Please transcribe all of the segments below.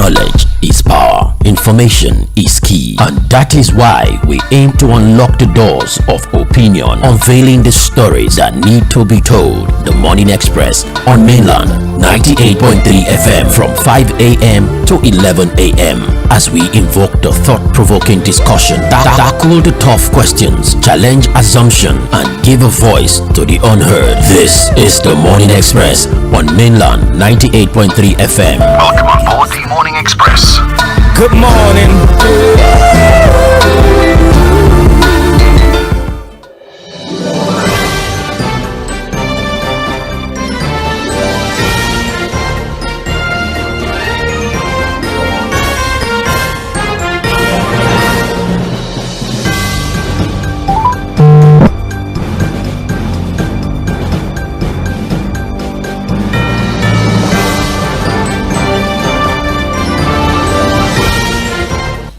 Knowledge is power. Information is key. And that is why we aim to unlock the doors of opinion, unveiling the stories that need to be told. The Morning Express on Mainland 98.3 FM from 5 a.m. to 11 a.m. as we invoke the thought-provoking discussion, tackle the tough questions, challenge assumption, and give a voice to the unheard. This is the Morning Express on Mainland 98.3 FM. Welcome on board the Morning Express. Good morning.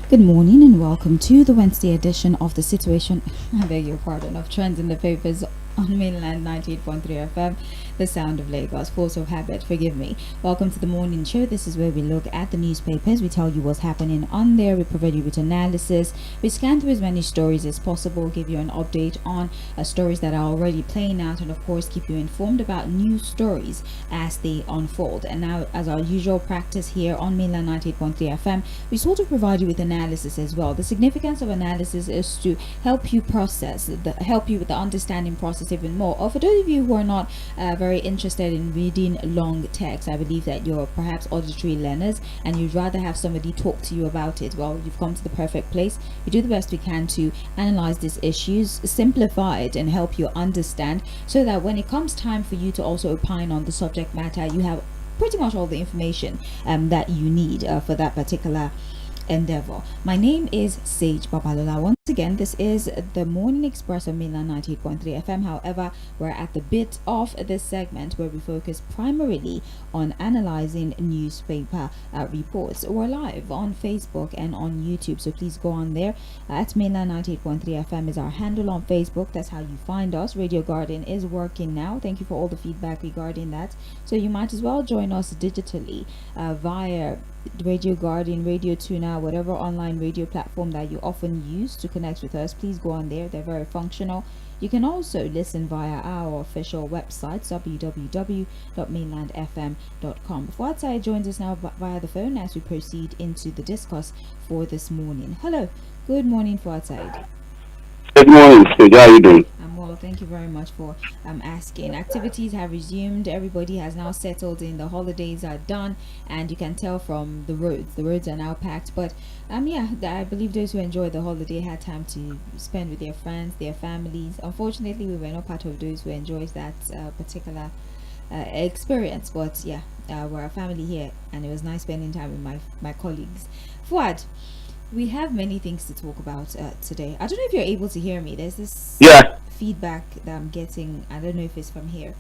Good morning and welcome to the Wednesday edition of the Situation, I beg your pardon, of Trends in the Papers on Mainland 98.3 FM, the sound of Lagos, force of habit, forgive me. Welcome to the morning show. This is where we look at the newspapers, we tell you what's happening on there, we provide you with analysis, we scan through as many stories as possible, give you an update on stories that are already playing out, and of course keep you informed about new stories as they unfold. And now, as our usual practice here on Mainland 98.3 FM, we sort of provide you with analysis as well. The significance of analysis is to help you process, help you with the understanding process even more. Or for those of you who are not very interested in reading long text, I believe that you're perhaps auditory learners and you'd rather have somebody talk to you about it. Well, you've come to the perfect place. We do the best we can to analyze these issues, simplify it, and help you understand, so that when it comes time for you to also opine on the subject matter, you have pretty much all the information that you need for that particular endeavor. My name is Sage Babalola. Once again, this is the Morning Express on Mainland 98.3 FM. However, we're at the bit of this segment where we focus primarily on analyzing newspaper reports. We're live on Facebook and on YouTube, so please go on there. At Mainland 98.3 FM is our handle on Facebook. That's how you find us. Radio Garden is working now. Thank you for all the feedback regarding that. So you might as well join us digitally via Radio Garden, Radio Tuna, whatever online radio platform that you often use to connect with us. Please go on there. They're very functional. You can also listen via our official website, www.mainlandfm.com. Fuatai joins us now via the phone as we proceed into the discourse for this morning. Hello. Good morning, Fuatai. Good morning, Stage. How are you doing? I'm well, thank you very much for asking. Activities have resumed. Everybody has now settled in. The holidays are done, and you can tell from the roads are now packed. But yeah, I believe those who enjoyed the holiday had time to spend with their friends, their families. Unfortunately, we were not part of those who enjoyed that particular experience. But yeah, we're a family here, and it was nice spending time with my colleagues. Fuad, we have many things to talk about today. I don't know if you're able to hear me. There's this feedback that I'm getting. I don't know if it's from here.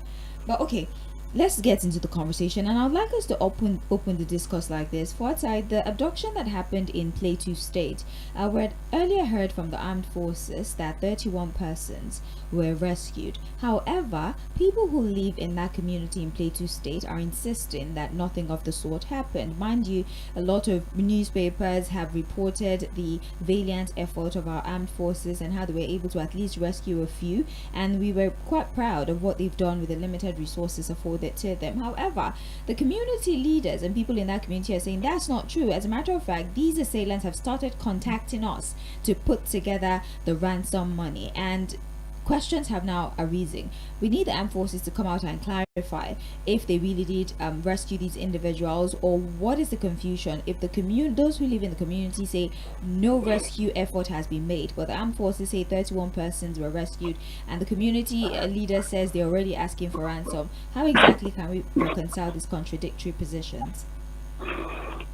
But okay, let's get into the conversation. And I'd like us to open the discourse like this. For outside, the abduction that happened in Plateau State, we had earlier heard from the armed forces that 31 persons were rescued. However, people who live in that community in Plateau State are insisting that nothing of the sort happened. Mind you, a lot of newspapers have reported the valiant effort of our armed forces and how they were able to at least rescue a few, and we were quite proud of what they've done with the limited resources afforded to them. However, the community leaders and people in that community are saying that's not true. As a matter of fact, these assailants have started contacting us to put together the ransom money, and questions have now arisen. We need the armed forces to come out and clarify if they really did rescue these individuals, or what is the confusion if those who live in the community say no rescue effort has been made, but the armed forces say 31 persons were rescued, and the community leader says they're already asking for ransom. How exactly can we reconcile these contradictory positions?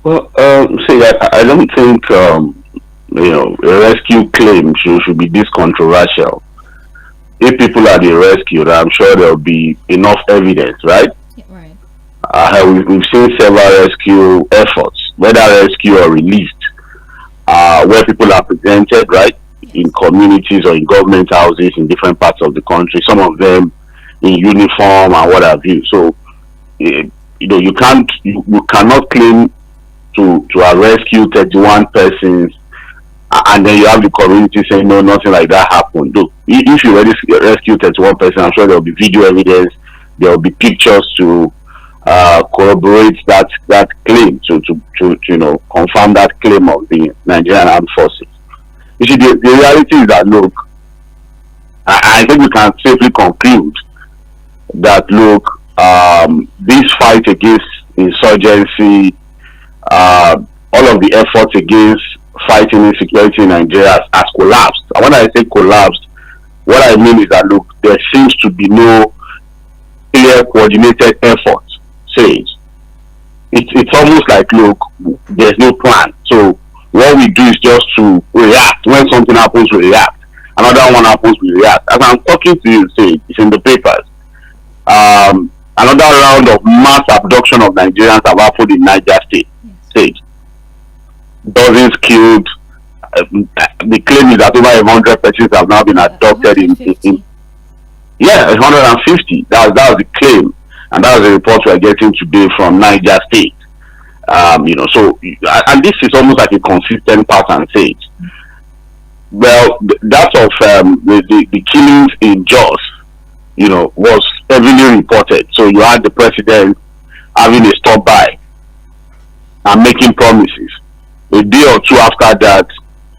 Well, I don't think a rescue claim should be this controversial. If people are being rescued, I'm sure there'll be enough evidence, right? Yeah, right. We've seen several rescue efforts, whether rescue or released, where people are presented, right, in communities or in government houses in different parts of the country. Some of them in uniform and what have you. So, you cannot claim to rescue 31 persons, and then you have the community saying no, nothing like that happened. Look, if you rescue 31 persons, I'm sure there will be video evidence, there will be pictures to corroborate that claim, to confirm that claim of the Nigerian Armed Forces. You see, the reality is that, look, I think we can safely conclude that, look, this fight against insurgency, all of the efforts against fighting insecurity in Nigeria has collapsed. And when I say collapsed, what I mean is that, look, there seems to be no clear coordinated effort. It's almost like, look, there's no plan. So what we do is just to react. When something happens, we react. Another one happens, we react. As I'm talking to you, it's in the papers. Another round of mass abduction of Nigerians have happened in Niger State. Dozens killed. The claim is that over 100 persons have now been abducted in 150. That was the claim, and that was the report we are getting today from Niger State. So and this is almost like a consistent pattern. Well, that of the killings in Jos, was heavily reported. So you had the president having a stop by and making promises. A day or two after that,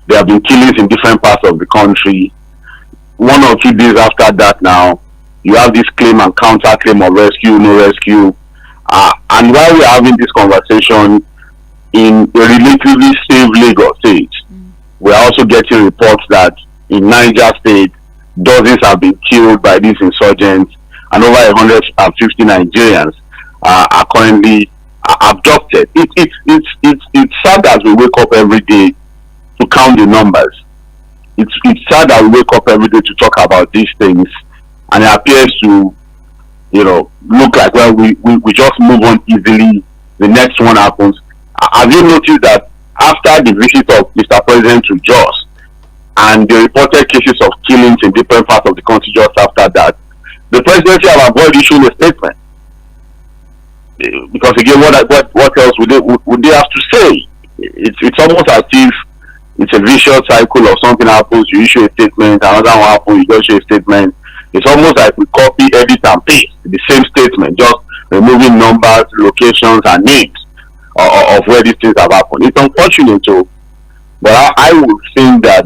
there have been killings in different parts of the country. 1 or 2 days after that, now you have this claim and counter claim of rescue, no rescue. And while we are having this conversation in a relatively safe Lagos State, we are also getting reports that in Niger State, dozens have been killed by these insurgents, and over 150 Nigerians are currently abducted. It's sad as we wake up every day to count the numbers. It's sad that we wake up every day to talk about these things, and it appears to look like, well, we just move on easily. The next one happens. Have you noticed that after the visit of Mr. President to Jos and the reported cases of killings in different parts of the country just after that, the presidency have avoided issuing a statement? Because again, what else would they have to say? It's almost as if it's a vicious cycle. Of something happens, you issue a statement, another one happens, you don't issue a statement. It's almost like we copy, edit, and paste the same statement, just removing numbers, locations, and names of where these things have happened. It's unfortunate, too, but I would think that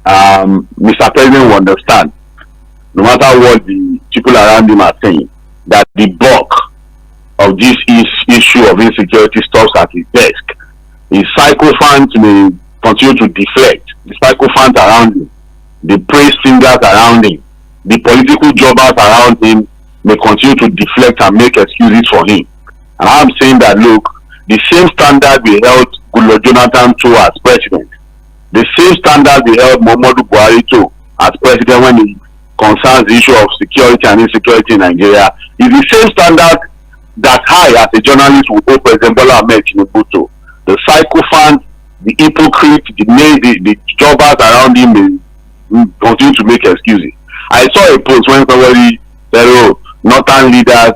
Mr. President will understand, no matter what the people around him are saying, that the bulk of this issue of insecurity stops at his desk. His sycophants may continue to deflect. The sycophants around him, the praise singers around him, the political jobbers around him may continue to deflect and make excuses for him. And I'm saying that, look, the same standard we held Goodluck Jonathan to as president, the same standard we held Muhammadu Buhari to as president when it concerns the issue of security and insecurity in Nigeria, is the same standard that I, as a journalist, would hold President Bola Ahmed Tinubu to. The sycophants, the hypocrites, the jobbers around him may continue to make excuses. I saw a post when somebody said, oh, northern leaders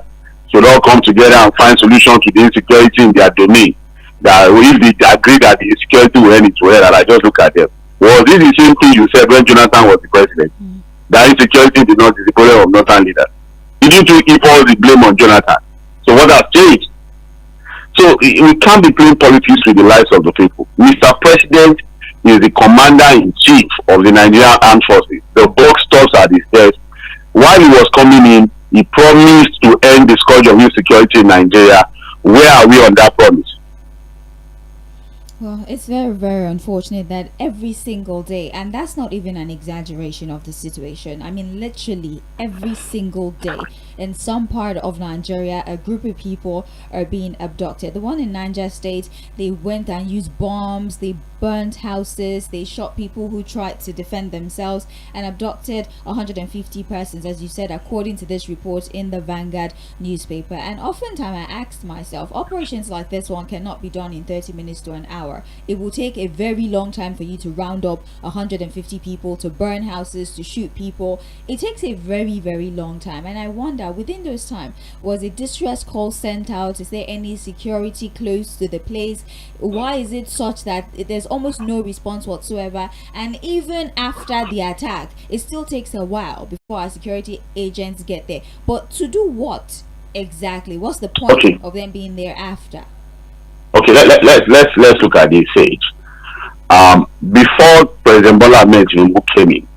should all come together and find solutions to the insecurity in their domain. That if they agree that the insecurity will end, it will end. And I just look at them. Was this the same thing you said when Jonathan was the president? That insecurity did not is the problem of northern leaders. Didn't you keep all the blame on Jonathan? So what has changed? So we can't be playing politics with the lives of the people. Mr. President is the commander-in-chief of the Nigerian Armed Forces. The buck stops at his desk. While he was coming in, he promised to end the scourge of insecurity in Nigeria. Where are we on that promise? Well, it's very, very unfortunate that every single day, and that's not even an exaggeration of the situation. I mean, literally every single day in some part of Nigeria, a group of people are being abducted. The one in Niger State, they went and used bombs, they burned houses, they shot people who tried to defend themselves, and abducted 150 persons, as you said, according to this report in the Vanguard newspaper. And oftentimes I asked myself, operations like this one cannot be done in 30 minutes to an hour. It will take a very long time for you to round up 150 people, to burn houses, to shoot people. It takes a very, very long time. And I wonder, within those time, was a distress call sent out? Is there any security close to the place? Why is it such that there's almost no response whatsoever? And even after the attack, it still takes a while before our security agents get there. But to do what exactly? What's the point of them being there after? Okay, let's look at this stage. Before President Bola Ahmed Tinubu came in,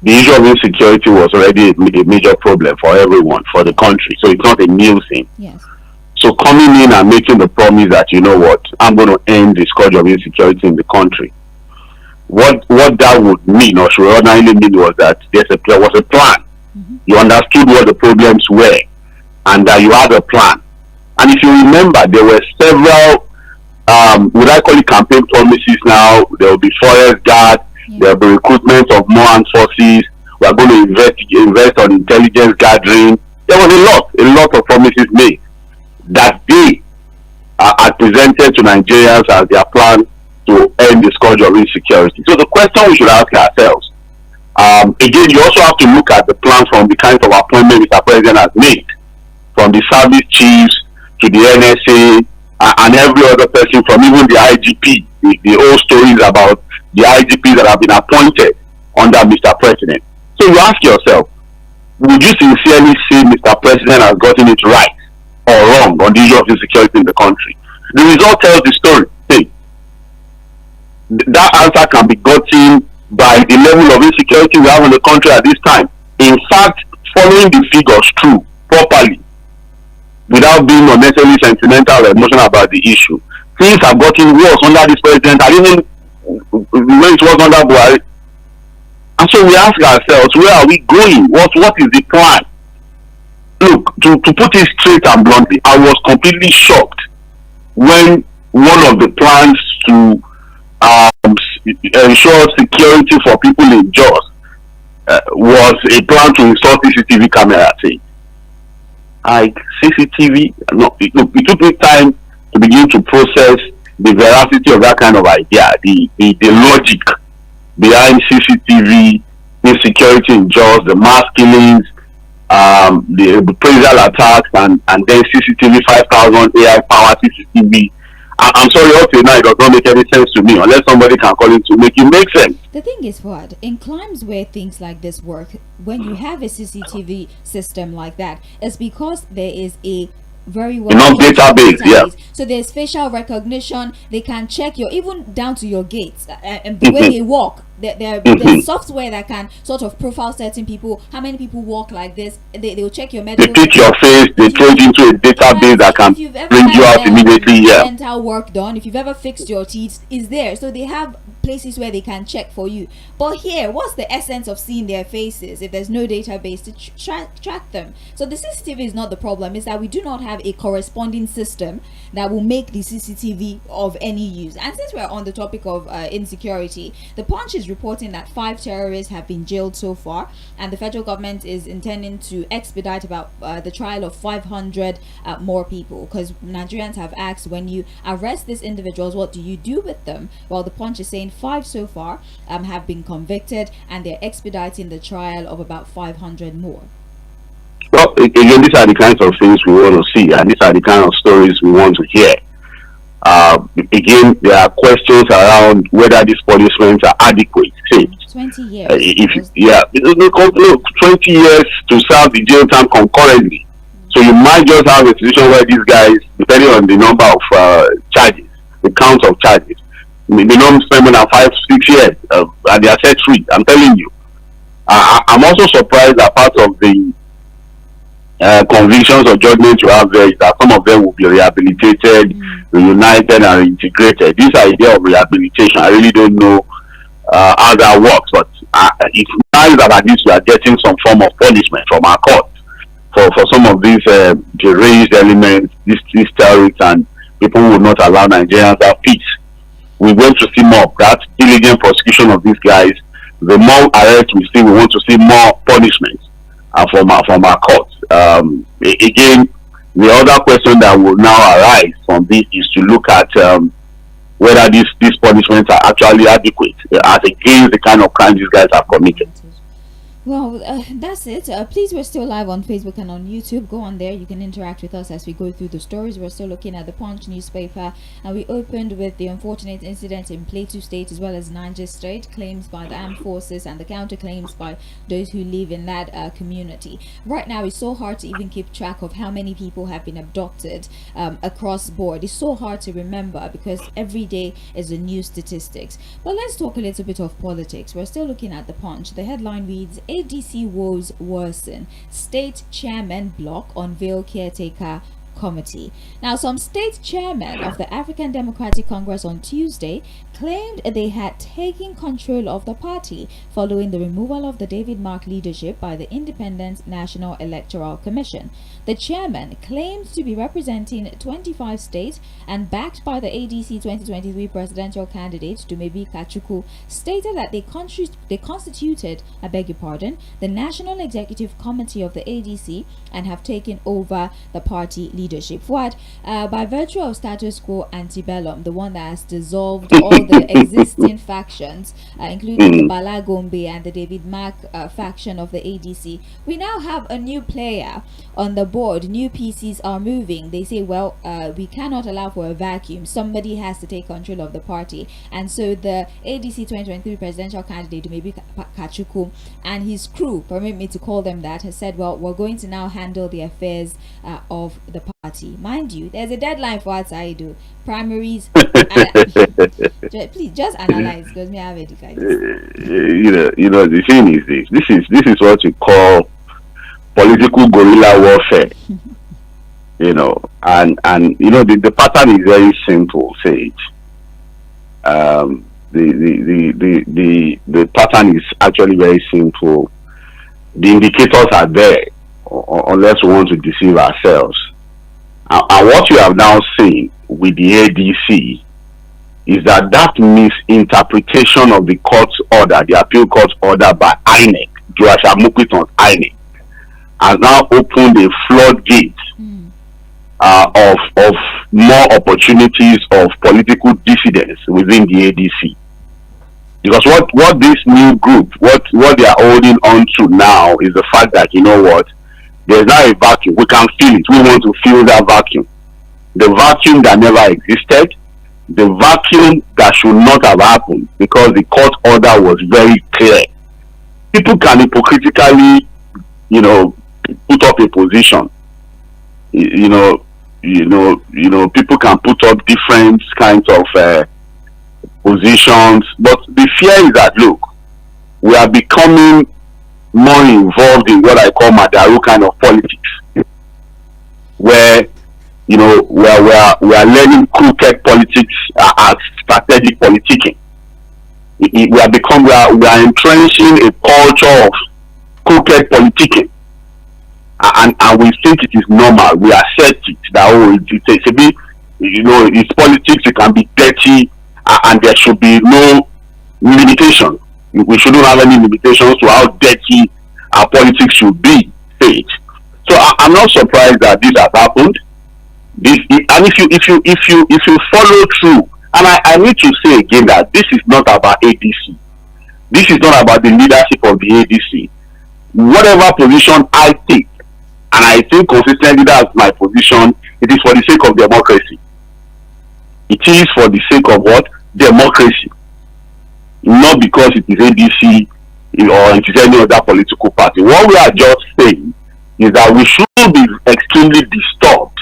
the issue of insecurity was already a major problem for everyone, for the country. So it's not a new thing. Yes. So coming in and making the promise that, you know what, I'm going to end the scourge of insecurity in the country. What that would mean, or should ordinarily mean, was that there was a plan. You understood what the problems were, and that you had a plan. And if you remember, there were several, would I call it campaign promises now? There will be forest guard, there will be recruitment of more armed forces. We are going to invest on intelligence gathering. There was a lot of promises made that they are presented to Nigerians as their plan to end the scourge of insecurity. So the question we should ask ourselves, again, you also have to look at the plan from the kinds of appointments Mr. President has made, from the service chiefs to the NSA and every other person, from even the IGP, the old stories about the IGPs that have been appointed under Mr. President. So you ask yourself, would you sincerely say Mr. President has gotten it right or wrong on the issue of insecurity in the country? The result tells the story. Hey, that answer can be gotten by the level of insecurity we have in the country at this time. In fact, following the figures through properly, without being unnecessarily sentimental or emotional about the issue, things have gotten worse under this president, and even when it was under Buhari. And so we ask ourselves, where are we going? What is the plan? Look, to put it straight and bluntly, I was completely shocked when one of the plans to ensure security for people in Jos was a plan to install CCTV cameras. Like CCTV, no, it took me time to begin to process the veracity of that kind of idea, the logic behind CCTV insecurity in Jos, the mass killings, the appraisal attacks, and then CCTV 5,000 AI powered CCTV. I'm sorry, up to now it does not make any sense to me unless somebody can call it to make it make sense. The thing is, Fuad, in climes where things like this work, when you have a CCTV system like that, it's because there is a very well enough database. Yeah. So there's facial recognition. They can check your, even down to your gaits and the way they walk. There's software that can sort of profile certain people. How many people walk like this? They'll check your medical. They pick your face. They throw it into a database that can bring you out immediately. Yeah. Dental work done. If you've ever fixed your teeth, is there. So they have places where they can check for you. But here, what's the essence of seeing their faces if there's no database to track them? So the CCTV is not the problem. It's that we do not have a corresponding system that will make the CCTV of any use. And since we're on the topic of insecurity, the Punch is reporting that 5 terrorists have been jailed so far, and the federal government is intending to expedite about the trial of 500 more people, because Nigerians have asked, when you arrest these individuals, what do you do with them? Well, the Punch is saying 5 so far have been convicted, and they're expediting the trial of about 500 more. Well, again, these are the kinds of things we want to see, and these are the kind of stories we want to hear. Again, there are questions around whether these punishments are adequate. Say, 20 years. Look, 20 years to serve the jail time concurrently. So you might just have a situation where these guys, depending on the number of charges, the count of charges, they don't spend more than 5-6 years and they are set free. I'm telling you. I'm also surprised that part of the convictions or judgments you have there is that some of them will be rehabilitated, reunited, and integrated. This idea of rehabilitation, I really don't know how that works, but it's nice that at least we are getting some form of punishment from our court for some of these deranged elements, these terrorists, and people who will not allow Nigerians to have peace. we want to see more of that diligent prosecution of these guys. The more arrests we see, we want to see more punishment from our courts. Again, the other question that will now arise from this is to look at whether these punishments are actually adequate as against the kind of crimes these guys have committed. Well, that's it. Please, we're still live on Facebook and on YouTube. Go on there. You can interact with us as we go through the stories. We're still looking at the Punch newspaper, and we opened with the unfortunate incident in Plateau State as well as Niger State, claims by the armed forces and the counterclaims by those who live in that community. Right now, it's so hard to even keep track of how many people have been abducted across the board. It's so hard to remember because every day is a new statistics. But let's talk a little bit of politics. We're still looking at the Punch. The headline reads, ADC woes worsen. State chairman block unveil caretaker committee. Now, some state chairmen of the African Democratic Congress on Tuesday claimed they had taken control of the party following the removal of the David Mark leadership by the Independent National Electoral Commission. The chairman, claimed to be representing 25 states and backed by the ADC 2023 presidential candidate Tūmēbī Kachukwu, stated that they constituted, the National Executive Committee of the ADC and have taken over the party leadership. Fuad, by virtue of status quo antebellum, the one that has dissolved all the existing factions, including the Bala Gombe and the David Mark faction of the ADC, we now have a new player on the board. New pieces are moving. They say, well, we cannot allow for a vacuum. Somebody has to take control of the party. And so the ADC 2023 presidential candidate Tūmēbī Kachukwu and his crew, permit me to call them that, has said, well, we're going to now handle the affairs of the party. Mind you, there's a deadline for what I do. Primaries. Please just analyze, because me I have educated. The thing is this is what you call political guerrilla warfare. And the pattern is very simple, Sage. The pattern is actually very simple. The indicators are there, unless we want to deceive ourselves. And what you have now seen with the ADC is that misinterpretation of the court's order, the appeal court's order by INEC, INEC, has now opened a floodgate of more opportunities of political dissidence within the ADC. Because what this new group, what they are holding on to now is the fact that, there's now a vacuum. We can feel it. We want to fill that vacuum. The vacuum that never existed, the vacuum that should not have happened because the court order was very clear. People can hypocritically, put up a position. People can put up different kinds of positions, but the fear is that, look, we are becoming more involved in what I call Madaru kind of politics, where we are learning crooked politics as strategic politicking. We are entrenching a culture of crooked politicking, and we think it is normal. We accept it that it's politics. It can be dirty, and there should be no limitation. We shouldn't have any limitations to how dirty our politics should be. So I'm not surprised that this has happened. And if you follow through, and I need to say again that this is not about ADC. This is not about the leadership of the ADC. Whatever position I take, and I think consistently that's my position, it is for the sake of democracy. It is for the sake of what? Democracy. Not because it is ADC or it is any other political party. What we are just saying is that we should be extremely disturbed.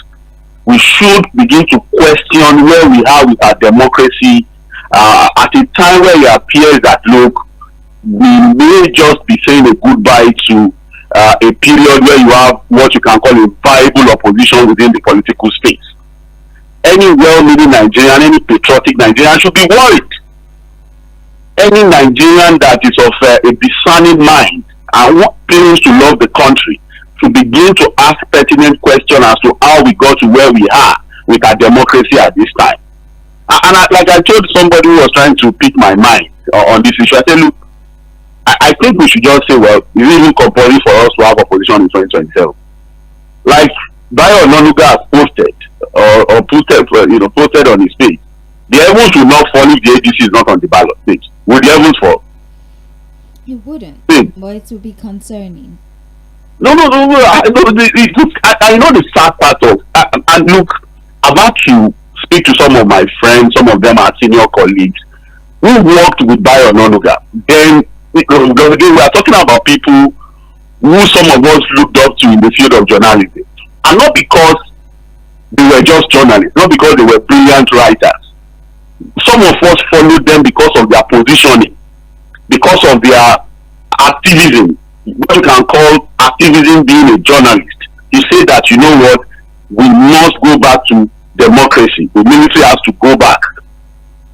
We should begin to question where we are with our democracy at a time where it appears that, look, we may just be saying a goodbye to a period where you have what you can call a viable opposition within the political space. Any well-meaning Nigerian, any patriotic Nigerian should be worried. Any Nigerian that is of a discerning mind and claims to love the country to begin to ask pertinent questions as to how we got to where we are with our democracy at this time. like I told somebody who was trying to pick my mind on this issue, I said, look, I think we should just say, well, it's even compulsory for us to have opposition in 2027. Like Bayo Onanuga has posted or posted on his page. The heavens will not fall if the ADC is not on the ballot page. Will the heavens fall? It wouldn't, but it would be concerning. No. I know the sad part of, and look, I've had to speak to some of my friends, some of them are senior colleagues who worked with Bayo Onanuga. Then we are talking about people who some of us looked up to in the field of journalism, and not because they were just journalists, not because they were brilliant writers. Some of us followed them because of their positioning, because of their activism, what you can call activism being a journalist. You say that, you know what, we must go back to democracy. The military has to go back.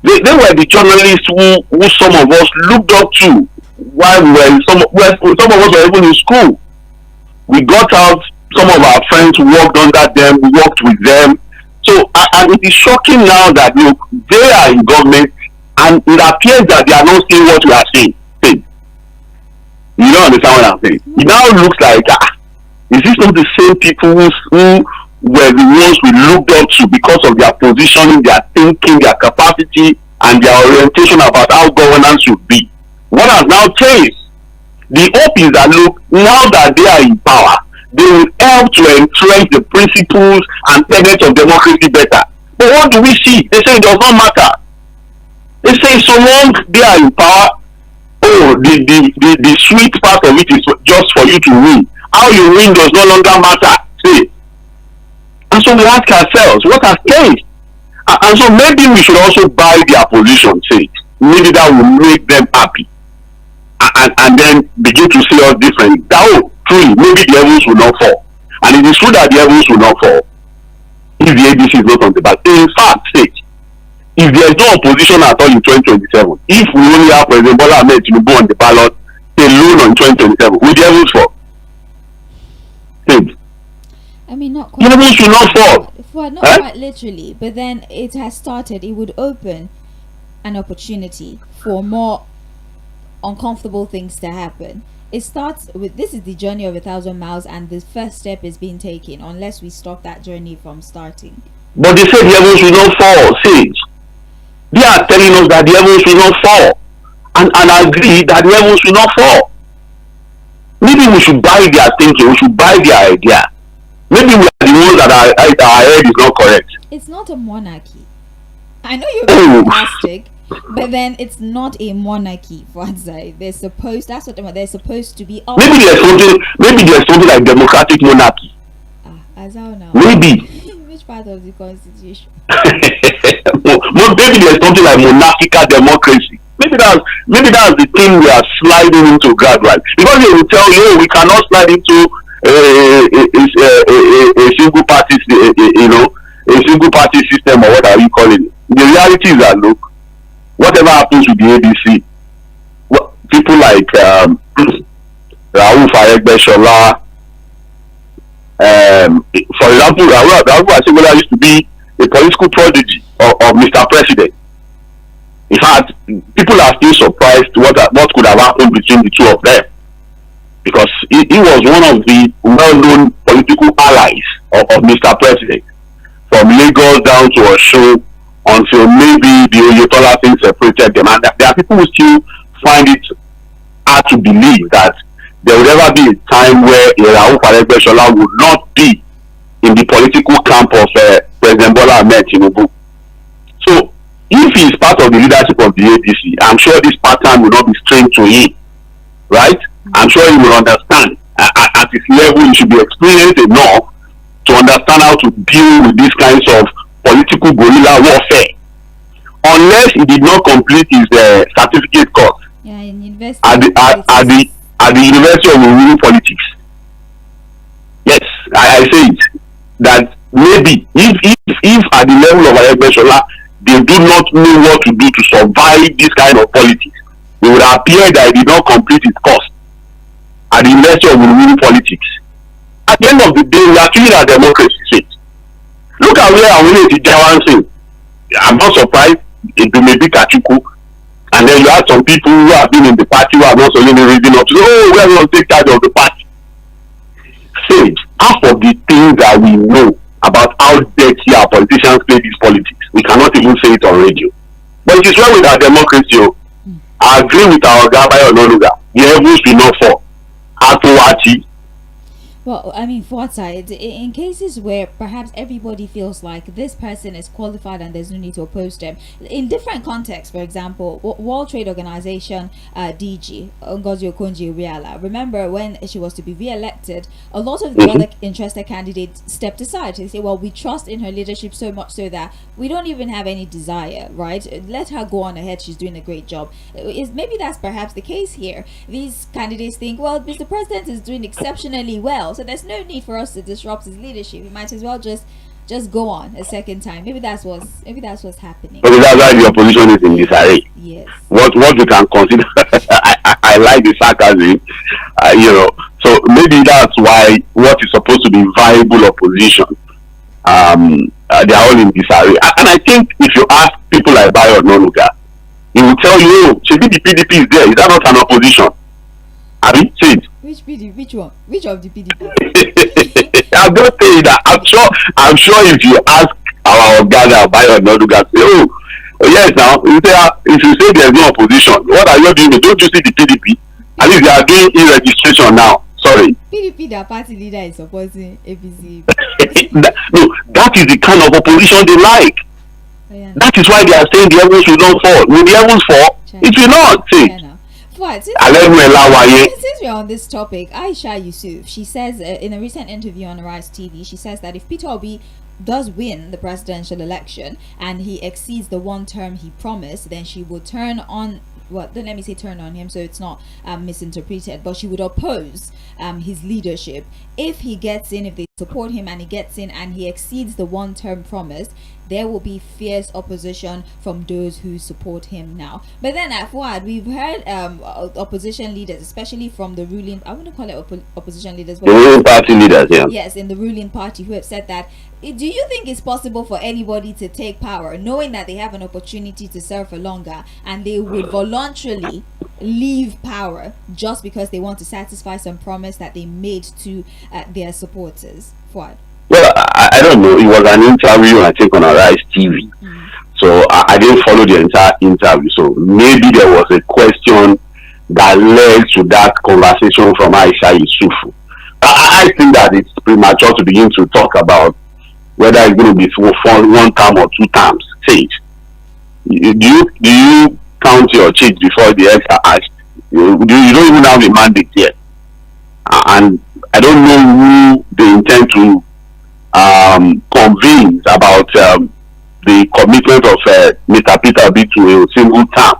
They were the journalists who some of us looked up to while some of us were even in school. We got out, some of our friends worked under them, we worked with them. So, and it is shocking now that they are in government and it appears that they are not saying what we are saying. You don't understand what I'm saying? It now looks like, is this not the same people who were the ones we looked up to because of their positioning, their thinking, their capacity, and their orientation about how governance should be? What has now changed? The hope is that, look, now that they are in power, they will help to entrench the principles and tenets of democracy better. But what do we see? They say it does not matter. They say so long they are in power, the sweet part of it is just for you to win. How you win does no longer matter. See? And so we ask ourselves, what has changed? And so maybe we should also buy their position, say. Maybe that will make them happy. And then begin to see us differently. That truly, maybe the heavens will not fall. And it is true that the heavens will not fall if the ADC is not on the ballot. In fact, say, if there is no opposition at all in 2027, if we only have President Bola Ahmed Tinubu on the ballot alone on 2027, will the heavens fall? I mean, not quite. The heavens should not fall. Well, not quite literally, but then it has started. It would open an opportunity for more uncomfortable things to happen. It starts with, this is the journey of 1,000 miles, and the first step is being taken unless we stop that journey from starting. But they say the heavens will not fall. Sage, they are telling us that the heavens will not fall, and agree that the heavens will not fall. Maybe we should buy their thinking, we should buy their idea. Maybe we are the ones that our head is not correct. It's not a monarchy. I know you're fantastic, but then it's not a monarchy. They're supposed. That's what they're supposed to be. Maybe there's something like democratic monarchy. As I know. Maybe. Which part of the constitution? Maybe there's something like monarchical democracy. Maybe that's the thing we are sliding into gradually. Because they will tell you, we cannot slide into a single party, a single party system, or what are you calling it? The reality is that, look, whatever happens with the ADC, people like Raouf Aregbesola, for example, Raouf Aregbesola used to be a political prodigy of Mr. President. In fact, people are still surprised what could have happened between the two of them, because he was one of the well-known political allies of Mr. President, from Lagos down to Osun, until maybe the Oyetola thing separated them. And there are people who still find it hard to believe that there will ever be a time where Raouf Aregbesola would not be in the political camp of President Bola Ahmed Tinubu. So, if he is part of the leadership of the ADC, I'm sure this pattern will not be strange to him, right? I'm sure he will understand. At his level, he should be experienced enough to understand how to deal with these kinds of political guerrilla warfare. Unless he did not complete his certificate course in university at the University of Ⴏ Politics. Yes, I say it. That maybe if at the level of Aregbesola, they do not know what to do to survive this kind of politics, it would appear that he did not complete his course at the University of Ⴏ Politics. At the end of the day, we are killing our democracy. Look at where Awile Tijawan saying. I I'm not surprised it may be Kachukwu. And then you have some people who have been in the party who are not solely raising up to say, oh, we're going to take charge of the party. Sage, half of the things that we know about how dirty our politicians play this politics, we cannot even say it on radio. But it is well with our democracy. I agree with our Gabayo Nonuga. The heavens will not fall. Atuwachi. Well, I mean, for side, in cases where perhaps everybody feels like this person is qualified and there's no need to oppose them, in different contexts, for example, World Trade Organization DG, Ngozi Okonjo-Iweala, remember when she was to be re-elected, a lot of the other interested candidates stepped aside. They say, well, we trust in her leadership so much so that we don't even have any desire, right? Let her go on ahead. She's doing a great job. Maybe that's perhaps the case here. These candidates think, well, Mr. President is doing exceptionally well, so there's no need for us to disrupt his leadership. We might as well just go on a second time. Maybe that's what's happening. Maybe that's why the opposition is in disarray. Yes. What you can consider, I like the sarcasm, So maybe that's why what is supposed to be viable opposition, they are all in disarray. And I think if you ask people like Bayo Nonuga, he will tell you, oh, the PDP is there. Is that not an opposition? Have you seen it? Which PDP? Which one? Which of the PDP? I'm just saying that I'm sure if you ask our Ghana Bayo Nonuga, say, oh yes, now if you say there's no opposition, what are you doing? Don't you see the PDP? At least they are doing e-registration now. Sorry. PDP, their party leader is supporting APC. No, that is the kind of opposition they like. Oh, yeah. That is why they are saying the heavens will not fall. Will the heavens fall? China. It will not. See. Since we're on this topic, Aisha Yusuf, she says in a recent interview on Arise TV, she says that if Peter Obi does win the presidential election and he exceeds the one term he promised, then she will turn on him so it's not misinterpreted, but she would oppose his leadership if he gets in. If they support him and he gets in and he exceeds the one term promised, there will be fierce opposition from those who support him now. But then at Fuad, we've heard opposition leaders, especially from the ruling, I wouldn't call it opposition leaders, but the ruling party leaders, yeah. Yes, in the ruling party, who have said that, do you think it's possible for anybody to take power knowing that they have an opportunity to serve for longer and they would voluntarily leave power just because they want to satisfy some promise that they made to their supporters? Fuad? Well, I don't know. It was an interview, I think, on Arise TV. So I didn't follow the entire interview. So maybe there was a question that led to that conversation from Aisha Yusuf. I think that it's premature to begin to talk about whether it's going to be for one term or two terms. Say it. Do you count your chicks before the eggs are hatched? You don't even have a mandate yet. And I don't know who they intend to convince about the commitment of Mr. Peter Obi to a single term.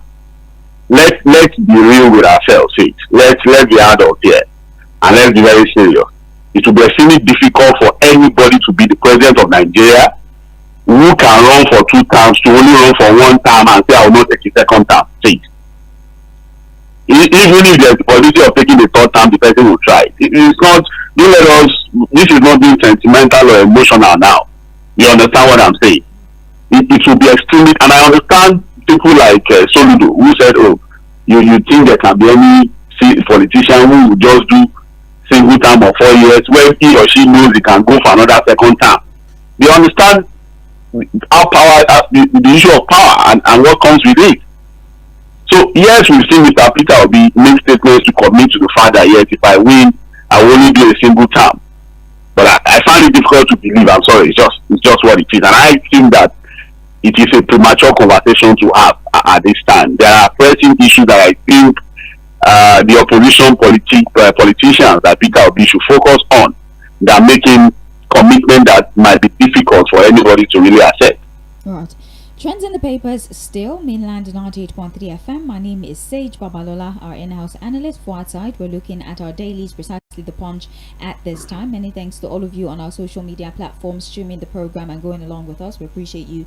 Let's be real with ourselves. Let's be adult here, and let's be very serious. It will be extremely difficult for anybody to be the president of Nigeria who can run for two terms to only run for one term and say I will not take a second term. Even if there's the possibility of taking the third term, the person will try. It's not. This is not being sentimental or emotional now. You understand what I'm saying? It will be extremely, and I understand people like Soludo who said, oh, you think there can be any politician who will just do single term of 4 years when he or she knows he can go for another second term. They understand how power, the issue of power and what comes with it. So yes, we've seen Mr. Peter Obi make statements to commit to the fact that yes, if I win, I will only do a single term. But I find it difficult to believe. I'm sorry, it's just what it is. And I think that it is a premature conversation to have at this time. There are pressing issues that I think the opposition politicians that Peter Obi should focus on, that making commitment that might be difficult for anybody to really accept. All right. Trends in the papers still, Mainland 98.3 FM. My name is Sage Babalola, our in-house analyst. For outside, we're looking at our dailies precisely the Punch at this time. Many thanks to all of you on our social media platforms streaming the program and going along with us. We appreciate you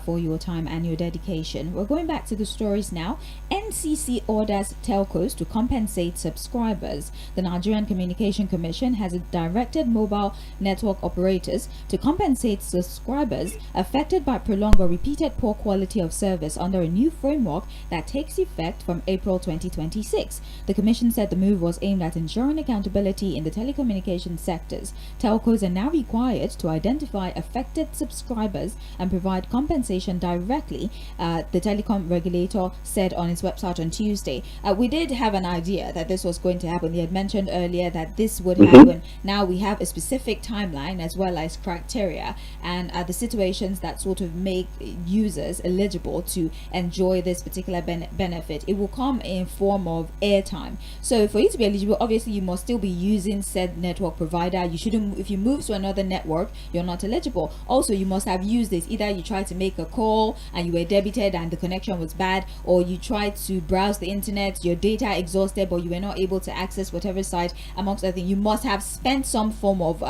for your time and your dedication. We're going back to the stories now. NCC orders telcos to compensate subscribers. The Nigerian Communication Commission has directed mobile network operators to compensate subscribers affected by prolonged or repeated poor quality of service under a new framework that takes effect from April 2026. The Commission said the move was aimed at ensuring accountability in the telecommunications sectors. Telcos are now required to identify affected subscribers and provide compensation directly, the telecom regulator said on its website on Tuesday. We did have an idea that this was going to happen. They had mentioned earlier that this would happen. Now we have a specific timeline as well as criteria and the situations that sort of make users eligible to enjoy this particular benefit. It will come in form of airtime. So for you to be eligible, obviously you must still be using said network provider. You shouldn't, if you move to another network, you're not eligible. Also, you must have used this. Either you tried to make a call and you were debited and the connection was bad, or you tried to browse the internet, your data exhausted, but you were not able to access whatever site, amongst other things. You must have spent some form of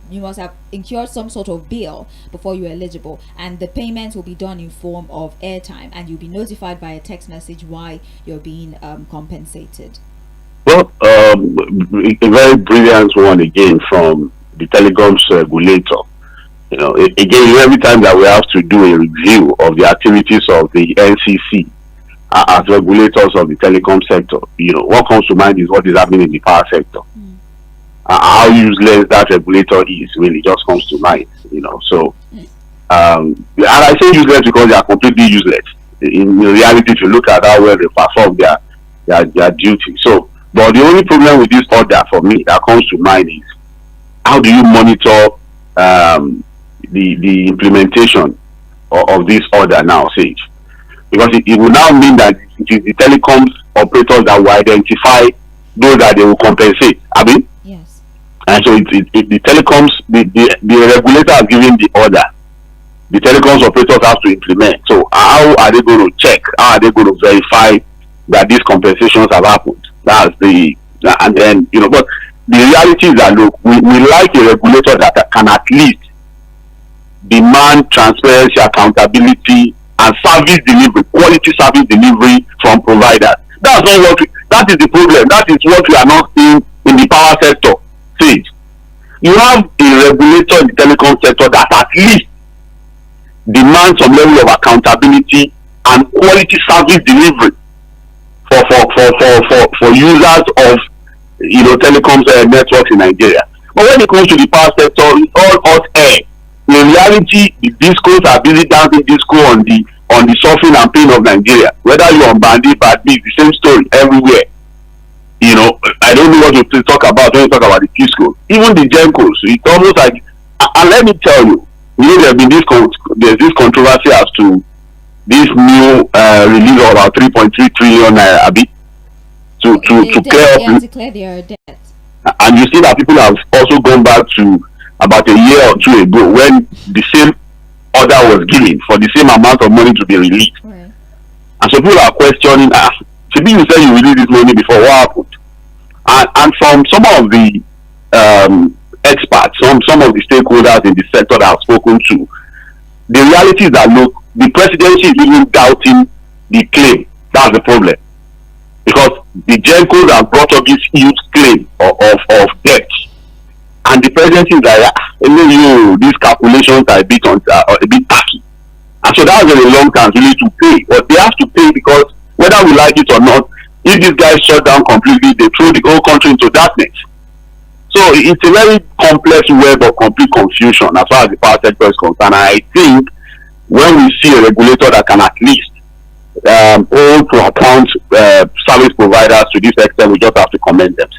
you must have incurred some sort of bill before you're eligible, and the payments will be done in form of airtime, and you'll be notified by a text message why you're being compensated. Well, a very brilliant one again from the telecoms regulator. You know, again, every time that we have to do a review of the activities of the NCC as regulators of the telecom sector, you know, what comes to mind is what is happening in the power sector. How useless that regulator is really just comes to mind, you know. So, and I say useless because they are completely useless. In reality, if you look at how well they perform their duty. So, but the only problem with this order for me that comes to mind is how do you monitor the implementation of this order now, Sage? Because it will now mean that it is the telecoms operators that will identify those that they will compensate. I mean, yes. And so the telecoms, the regulator has given the order. The telecoms operators have to implement. So how are they going to check? How are they going to verify that these compensations have happened? That's and then, you know, but the reality is that, look, we like a regulator that can at least demand transparency, accountability, and service delivery, quality service delivery from providers. That's not what that is the problem. That is what we are not seeing in the power sector. See, you have a regulator in the telecom sector that at least demands some level of accountability and quality service delivery for users of, you know, telecoms networks in Nigeria. But when it comes to the power sector, it's all hot air. In reality, the discos are busy dancing disco on the suffering and pain of Nigeria. Whether you're on Bandi, Bad Beat, the same story everywhere. You know, I don't know what to talk about when you talk about the discos. Even the Gencos, it's almost like, and let me tell you, you know, there's this controversy as to this new release of about 3.3 trillion to clear their debt. And you see that people have also gone back to about a year or two ago when the same order was given for the same amount of money to be released. Right. And so people are questioning, maybe you said you released this money before, what happened? And from some of the experts, some of the stakeholders in the sector that I've spoken to, the reality is that, look, the presidency is even doubting the claim. That's the problem. Because the Gencos have brought up this huge claim of debt. And the presidency is like, these calculations are a bit tacky. And so that's a long time really to pay. But they have to pay because whether we like it or not, if these guys shut down completely, they throw the whole country into darkness. So it's a very complex web of complete confusion as far as the power sector is concerned. And I think when we see a regulator that can at least hold to account service providers to this extent, we just have to commend them.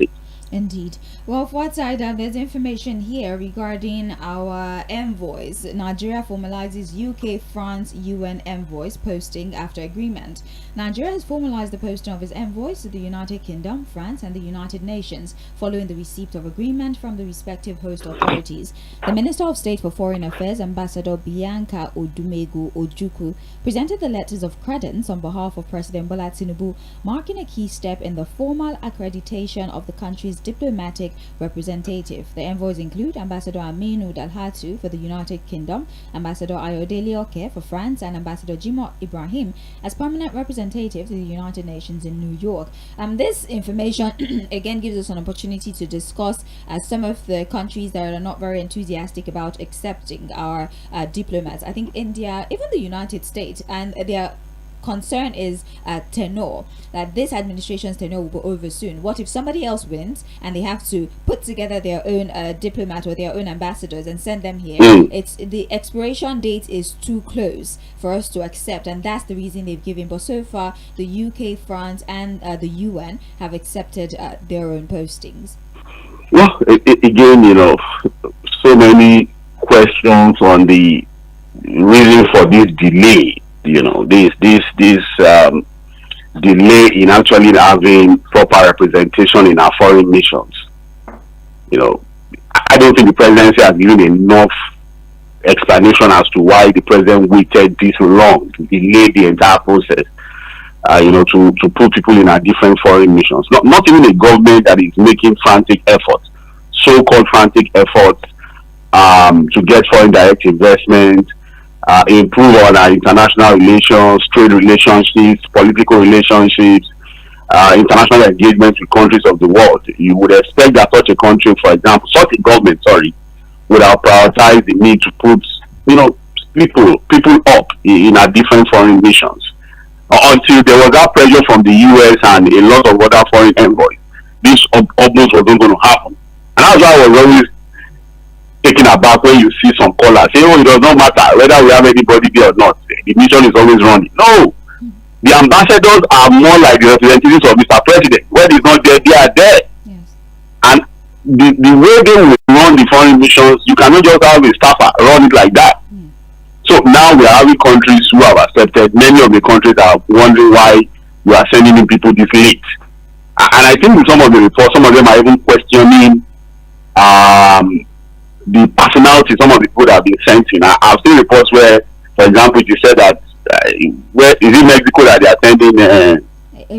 Indeed. Well, for what side, there's information here regarding our envoys. Nigeria formalizes UK, France, UN envoys posting after agreement. Nigeria has formalized the posting of its envoys to the United Kingdom, France, and the United Nations following the receipt of agreement from the respective host authorities. The Minister of State for Foreign Affairs, Ambassador Bianca Odumegu Ojukwu, presented the letters of credence on behalf of President Bola Tinubu, marking a key step in the formal accreditation of the country's diplomatic representative. The envoys include Ambassador Aminu Dalhatu for the United Kingdom, Ambassador Ayodele Oke for France, and Ambassador Jimoh Ibrahim as permanent representative to the United Nations in New York. This information again gives us an opportunity to discuss some of the countries that are not very enthusiastic about accepting our diplomats. I think India, even the United States, and their concern is tenure, that this administration's tenure will be over soon. What if somebody else wins and they have to put together their own diplomat or their own ambassadors and send them here? It's the expiration date is too close for us to accept, and that's the reason they've given. But so far, the UK, France, and the UN have accepted their own postings. Well, again, so many questions on the reason for this delay. This delay in actually having proper representation in our foreign missions. I don't think the presidency has given enough explanation as to why the president waited this long to delay the entire process. To put people in our different foreign missions. Not even a government that is making frantic efforts, so-called frantic efforts, to get foreign direct investment. Improve on our international relations, trade relationships, political relationships, international engagement with countries of the world. You would expect that such a country, for example, such a government, would have prioritized the need to put, people up in our different foreign missions. Until there was that pressure from the US and a lot of other foreign envoys, this almost wasn't going to happen. And that's why I was always taken aback when you see some callers say, it does not matter whether we have anybody there or not. The mission is always running. No. The ambassadors are more like the representatives of Mr. President. When he's not there, they are there. Yes. And the way they will run the foreign missions, you cannot just have a staffer run it like that. So now we are having countries who have accepted. Many of the countries are wondering why we are sending in people this late. And I think with some of the reports, some of them are even questioning the personality some of the people that have been sent in. I've seen reports where, for example, you said that where is it Mexico that they are sending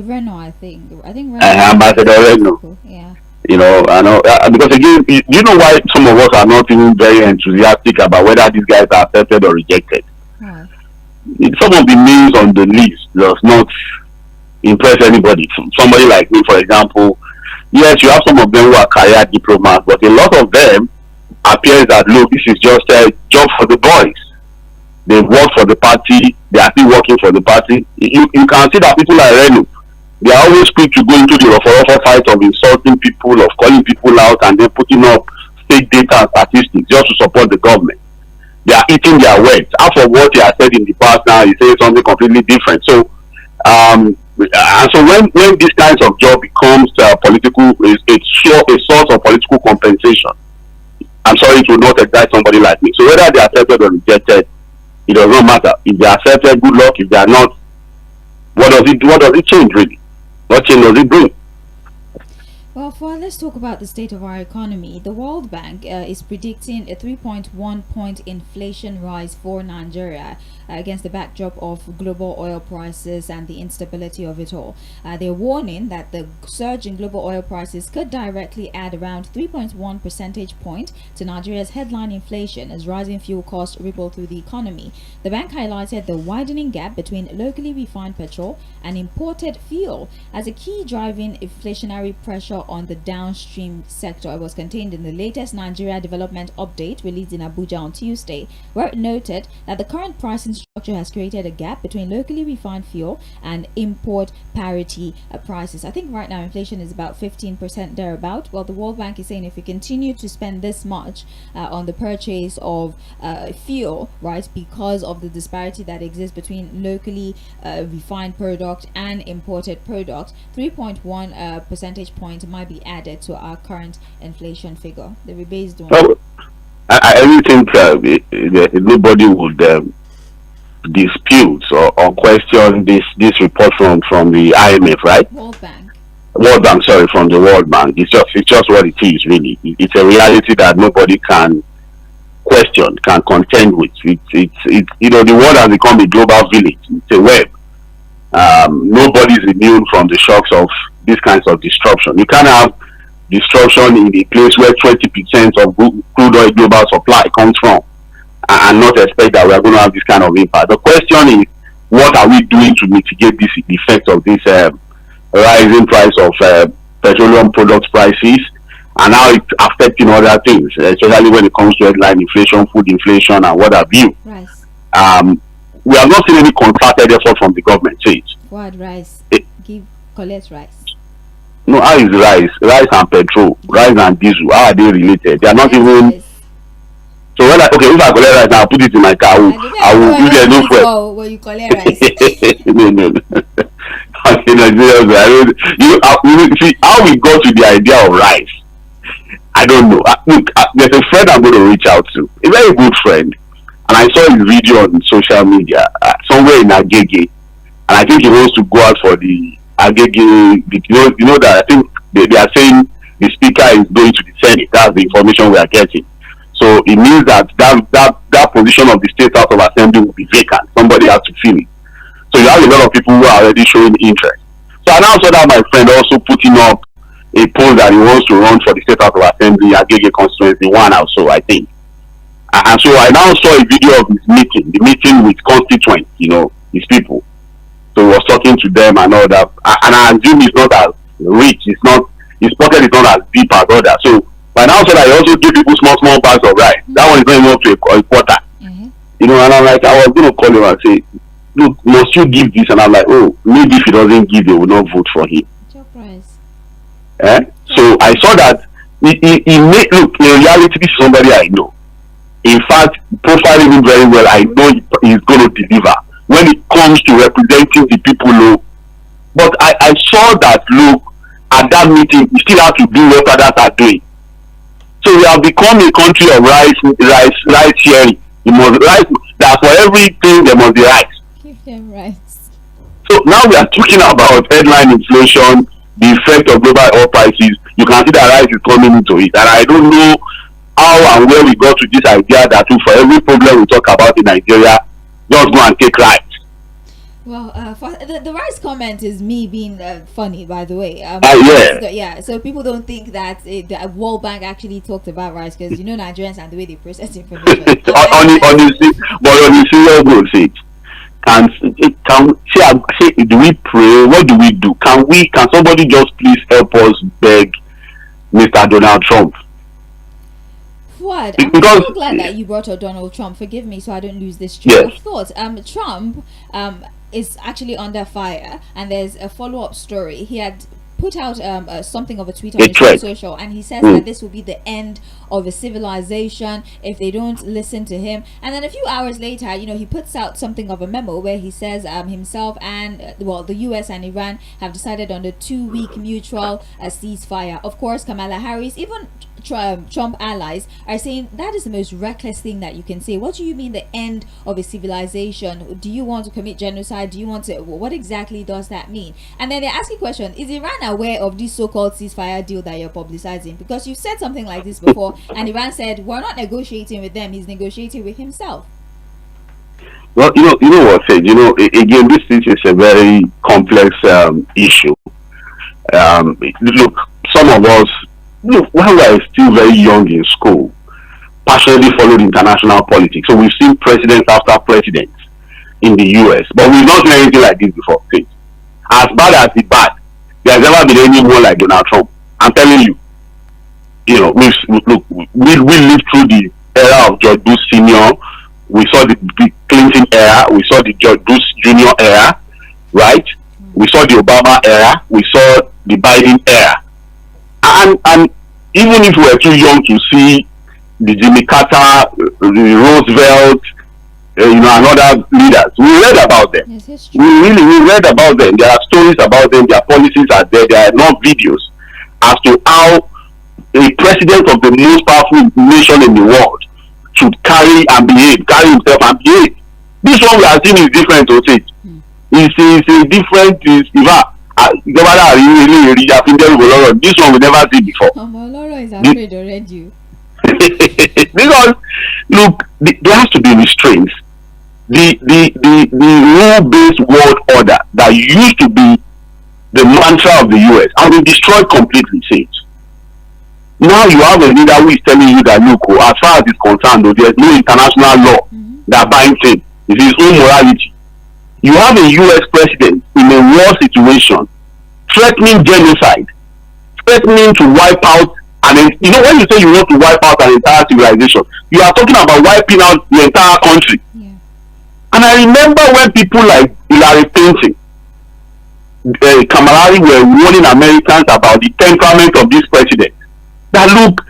Reno, I think Ambassador Reno. Yeah. I know because again, you know why some of us are not even very enthusiastic about whether these guys are accepted or rejected. Right. Some of the names on the list does not impress anybody. Somebody like me, for example, yes, you have some of them who are career diplomats, but a lot of them appears that, look, this is just a job for the boys. They work for the party, they are still working for the party. You can see that people like Reno, they are always quick to go into the rough fight of insulting people, of calling people out, and then putting up fake data and statistics just to support the government. They are eating their words. Half of what he has said in the past now, he says something completely different. So, and so when these kinds of job becomes political, it's a source of political compensation. I'm sorry to not excite somebody like me. So whether they are accepted or rejected, it does not matter. If they are accepted, good luck. If they are not, what does it change really? What change does it bring? Well, let's talk about the state of our economy. The World Bank is predicting a 3.1 point inflation rise for Nigeria against the backdrop of global oil prices and the instability of it all. They're warning that the surge in global oil prices could directly add around 3.1 percentage point to Nigeria's headline inflation as rising fuel costs ripple through the economy. The bank highlighted the widening gap between locally refined petrol and imported fuel as a key driving inflationary pressure on the downstream sector. It was contained in the latest Nigeria Development Update released in Abuja on Tuesday, where it noted that the current pricing structure has created a gap between locally refined fuel and import parity prices. I think right now inflation is about 15% thereabout. Well, the World Bank is saying if we continue to spend this much on the purchase of fuel, right, because of the disparity that exists between locally refined product and imported product, 3.1 percentage point might be added to our current inflation figure, the rebased one? Well, I really think nobody would dispute or question this report from the IMF, right? World Bank. World Bank, sorry, from the World Bank. It's just what it is, really. It's a reality that nobody can question, can contend with. It's you know, the world has become a global village. It's a web. Nobody's immune from the shocks of these kinds of disruption. You can't have disruption in a place where 20% of crude oil global supply comes from, and not expect that we are going to have this kind of impact. The question is, what are we doing to mitigate this effect of this rising price of petroleum product prices, and how it's affecting other things, especially when it comes to headline inflation, food inflation, and what have you. Rice. We have not seen any concerted effort from the government. What rice? Collect rice. No, how is rice and petrol, rice and diesel, how are they related? They are not even rice. So when if I collect rice and I put it in my car, I will use it no fuel. When you collect rice. No. See how we got to the idea of rice. I don't know. Look, there's a friend I'm going to reach out to, a very good friend, and I saw his video on social media somewhere in Agege, and I think he wants to go out for the Agege. You know that I think they are saying the speaker is going to the Senate. That's the information we are getting. So it means that position of the State House of Assembly will be vacant. Somebody has to fill it. So you have a lot of people who are already showing interest. So I now saw that my friend also putting up a post that he wants to run for the State House of Assembly at Agege constituency 1 or so, I think. And so I now saw a video of his meeting, the meeting with constituents, his people. So he was talking to them and all that. And I assume he's not as rich, his pocket is not as deep as others. So I now saw that he also give people small bags of rice. That one is not enough to a quarter. And I'm like, I was going to call him and say, look, must you give this? And I'm like, oh, maybe if he doesn't give, they will not vote for him. So I saw that he made, look, in reality, this is somebody I know. In fact, profiling him very well, I know he's going to deliver when it comes to representing the people low. But I saw that, look, at that meeting, he still have to do what others are doing. So we have become a country of rice sharing. You must rice, that for everything there must be rice. Give them rice. So now we are talking about headline inflation, the effect of global oil prices. You can see that rice is coming into it, and I don't know how and where we got to this idea that for every problem we talk about in Nigeria, just go and take rice. Well, for the rice comment is me being funny, by the way. Yeah. So people don't think that the World Bank actually talked about rice, because Nigerians and the way they process information. on the serious note, do we pray? What do we do? Can somebody just please help us beg Mr. Donald Trump? What? I'm so glad that you brought up Donald Trump. Forgive me so I don't lose this train of thought. Trump is actually under fire, and there's a follow-up story. He had put out something of a tweet on his social, and he says that this will be the end of a civilization if they don't listen to him. And then a few hours later, he puts out something of a memo where he says himself and the US and Iran have decided on a 2-week mutual ceasefire. Of course, Kamala Harris, even Trump allies are saying that is the most reckless thing that you can say. What do you mean the end of a civilization? Do you want to commit genocide? Do you want to, what exactly does that mean? And then they're asking question, is Iran aware of this so-called ceasefire deal that you're publicizing? Because you said something like this before, and Iran said we're not negotiating with them, he's negotiating with himself. Well, you know what, again, this is a very complex issue. Look, some of us, while we are still very young in school, passionately followed international politics. So we've seen presidents after presidents in the US, but we've not seen anything like this before. As bad as the bad, there's never been anyone like Donald Trump. I'm telling you. We lived through the era of George Bush Senior. We saw the Clinton era. We saw the George Bush Junior era, right? We saw the Obama era. We saw the Biden era. And even if we were too young to see the Jimmy Carter, the Roosevelt, and other leaders, we read about them. Yes, we read about them. There are stories about them. Their policies are there. There are enough videos. as to how a president of the most powerful nation in the world should carry himself and behave. This one we are seeing is different to it. It's a different, this one we never see before. Loro is afraid already. Because look, there has to be restraints. The rule-based world order that used to be the mantra of the US and been destroyed completely since. Now you have a leader who is telling you that look, as far as it's concerned, there's no international law that binds him. It's his own morality. You have a US president in a war situation threatening genocide, threatening to wipe out when you say you want to wipe out an entire civilization, you are talking about wiping out the entire country. Yeah. And I remember when people like Hillary Clinton, Kamala were warning Americans about the temperament of this president. That look,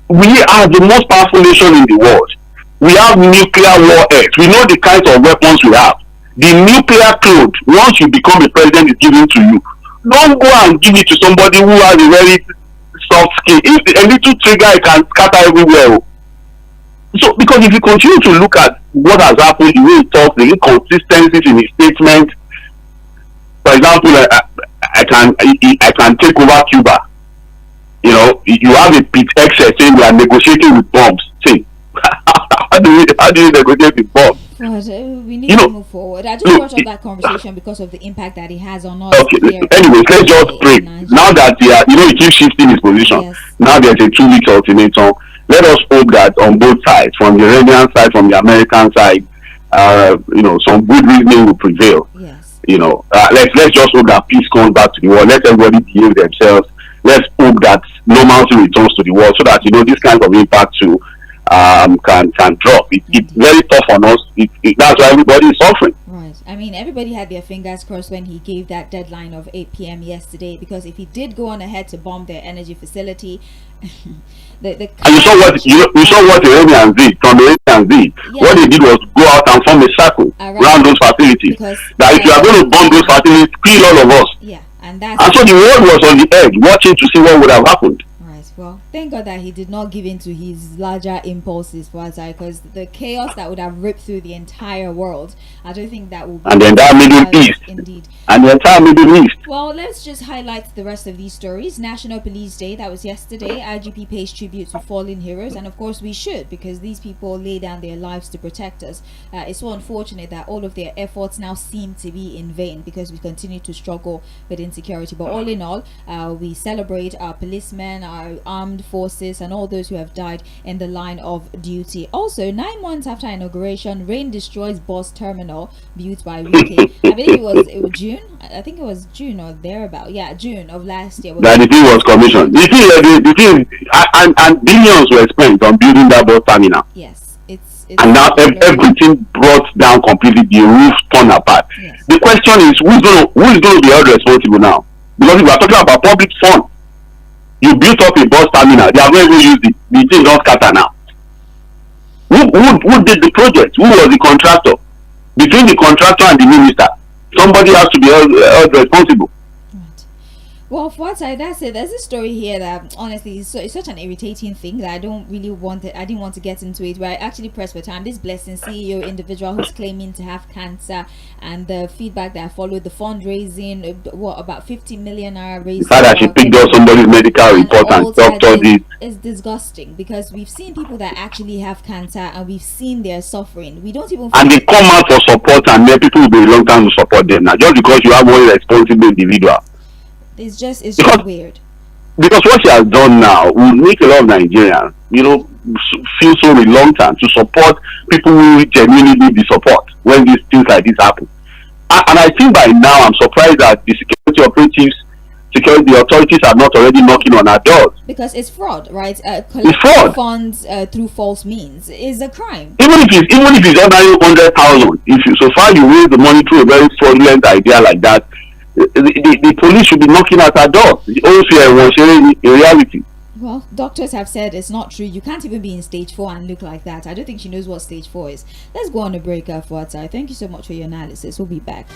we are the most powerful nation in the world. We have nuclear warheads. We know the kinds of weapons we have. The nuclear code, once you become a president, is given to you. Don't go and give it to somebody who has a very soft skin. If a little trigger, it can scatter everywhere. So, because if you continue to look at what has happened, the way he talks, the inconsistencies in his statement, for example, I can take over Cuba. You have a pit excess saying we are negotiating with bombs. Say, how do you negotiate with bombs? We need to move forward. I just watched that conversation because of the impact that it has on us. Okay, anyways, let's just pray. Now that he keeps shifting his position. Yes. Now there's a 2 week ultimatum. Let us hope that on both sides, from the Iranian side, from the American side, some good reasoning will prevail. Yes. Let's just hope that peace comes back to the world. Let everybody behave themselves. Let's hope that normalcy returns to the world, so that this kind of impact too can drop. It's very tough on us. That's why everybody is suffering. Right. I mean, everybody had their fingers crossed when he gave that deadline of 8 p.m. yesterday, because if he did go on ahead to bomb their energy facility, and you saw what the Iranians did. From the Iranians did, what they did was go out and form a circle around those facilities. That if you are going to bomb those facilities, kill all of us. Yeah. And so the world was on the edge, watching to see what would have happened. Right. Well, thank God that he did not give in to his larger impulses for us, because the chaos that would have ripped through the entire world, I don't think that will be. And the entire Middle East. Indeed. And the entire Middle East. Well, let's just highlight the rest of these stories. National Police Day, that was yesterday. IGP pays tribute to fallen heroes, and of course we should, because these people lay down their lives to protect us. It's so unfortunate that all of their efforts now seem to be in vain, because we continue to struggle with insecurity. But all in all, we celebrate our policemen, our armed forces, and all those who have died in the line of duty. Also, 9 months after inauguration, rain destroys bus terminal built by Wike. I believe it was June. I think it was June or thereabout. Yeah, June of last year. That the thing was commissioned. The thing, and billions were spent on building that bus terminal. Yes, it's and now everything brought down completely. The roof torn apart. Yes. The question is, who is going to be held responsible now? Because we are talking about public fund. You built up a bus terminal. They have not even used it. The thing don't scatter now. Who did the project? Who was the contractor? Between the contractor and the minister, somebody has to be held responsible. Right. Well, for what side, that's it. There's a story here that honestly it's such an irritating thing that I didn't want to get into it, but I actually pressed for time. This Blessing CEO individual who's claiming to have cancer, and the feedback that followed, the fundraising, about 50 million raised. The fact that she picked up somebody's medical report and doctor this is disgusting, because we've seen people that actually have cancer and we've seen their suffering. We don't even. And they come out for support, and then people will be reluctant to support them now, just because you have one responsible individual. It's just weird. Because what she has done now will make a lot of Nigerians, feel so reluctant to support people who genuinely need the support when these things like this happen. And I think by now, I'm surprised that the security authorities are not already knocking on our doors. Because it's fraud, right? It's fraud. Funds through false means is a crime. Even if it's under 100,000, so far you raise the money through a very fraudulent idea like that, the police should be knocking at our doors. The OCI was in reality. Well, doctors have said it's not true. You can't even be in stage 4 and look like that. I don't think she knows what stage 4 is. Let's go on a break for Thank you so much for your analysis. We'll be back.